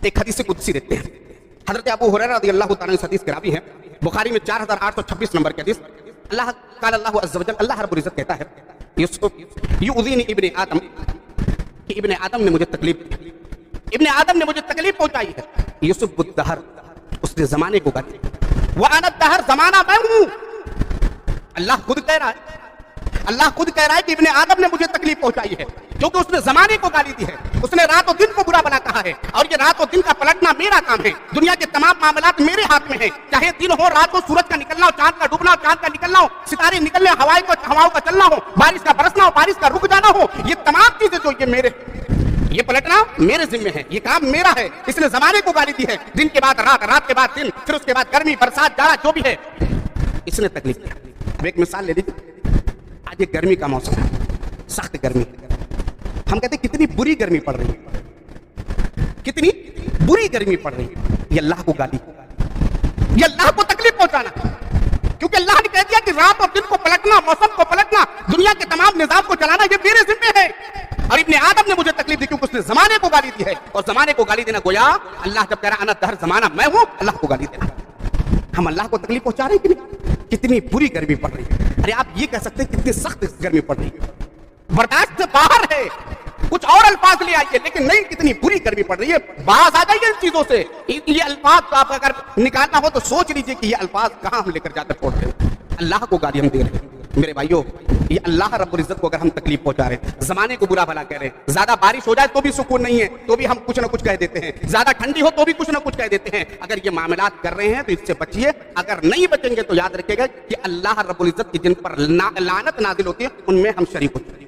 एक हदीस कुदसी देखते हैं। हजरत अबू हुरैरा रज़ियल्लाहु ताला अन्हु हदीस के रावी है, बुखारी में 4826 नंबर की हदीस। अल्लाह अज़्ज़ वजल, अल्लाह रब्बुल इज़्ज़त कहता है, युज़ीनी इब्ने आदम, कि इब्ने आदम ने मुझे तकलीफ दी, इब्ने आदम ने मुझे तकलीफ पहुंचाई है। युसुब्बुद्दहर, उसने जमाने को गाली, व अना दहर, जमाना मैं हूं। अल्लाह खुद कह रहा है, अल्लाह खुद कह रहा है कि इब्ने आदम ने मुझे तकलीफ पहुंचाई है क्योंकि उसने जमाने को गाली दी है, उसने रात और दिन को बुरा बना कहा है, और ये रात और दिन का पलटना मेरा काम है। दुनिया के तमाम मामलात मेरे हाथ में है, चाहे दिन हो, रात हो, सूरज का निकलना हो, चांद का डूबना हो, चांद का निकलना हो, सितारे निकलने, हवाओं का चलना हो, बारिश का बरसना हो, बारिश का रुक जाना हो, ये तमाम चीजें जो ये मेरे, ये पलटना मेरे जिम्मे है, ये काम मेरा है। इसने जमाने को गाली दी है, दिन के बाद रात, रात के बाद दिन, फिर उसके बाद गर्मी, बरसात, जाड़ा, जो भी है, इसने तकलीफ दी। अब एक मिसाल ले लीजिए, आज एक गर्मी का मौसम है, सख्त गर्मी, हम कहते हैं कितनी बुरी गर्मी पड़ रही है, कितनी बुरी गर्मी पड़ रही है। ये अल्लाह को गाली, ये अल्लाह को तकलीफ पहुंचाना, क्योंकि अल्लाह ने कह दिया कि रात और दिन को पलटना, मौसम को पलटना, दुनिया के तमाम निजाम को चलाना, ये मेरे जिम्मे है। और इब्ने आदम ने मुझे तकलीफ दी क्योंकि उसने जमाने को गाली दी है, और जमाने को गाली देना गोया अल्लाह जब कह रहा है अना दहर, जमाना मैं हूं, अल्लाह को गाली देना। हम अल्लाह को तकलीफ पहुंचा रहे हैं कि नहीं? कितनी बुरी गर्मी पड़ रही है। अरे आप ये कह सकते हैं कितनी सख्त गर्मी पड़ रही है, बर्दाश्त से बाहर है, कुछ और अल्फाज ले आइए, लेकिन नहीं, कितनी बुरी गर्मी पड़ रही है। बाज आ जाइए इन चीजों से। ये अल्फाज तो आप अगर निकालना हो तो सोच लीजिए कि ये अल्फाज कहां हम लेकर जाकर छोड़ते हैं। अल्लाह को गाली हम दे रहे हैं मेरे भाइयों, ये अल्लाह रब्बुल इज्जत को अगर हम तकलीफ पहुंचा रहे हैं, जमाने को बुरा भला कह रहे हैं, ज्यादा बारिश हो जाए तो भी सुकून नहीं है, तो भी हम कुछ ना कुछ कह देते हैं, ज्यादा ठंडी हो तो भी कुछ ना कुछ कह देते हैं। अगर ये मामलात कर रहे हैं तो इससे बचिए, अगर नहीं बचेंगे तो याद रखिएगा कि अल्लाह रब्बुल इज्जत की जिन पर लानत नाजिल होती है उनमें हम शरीक होते हैं।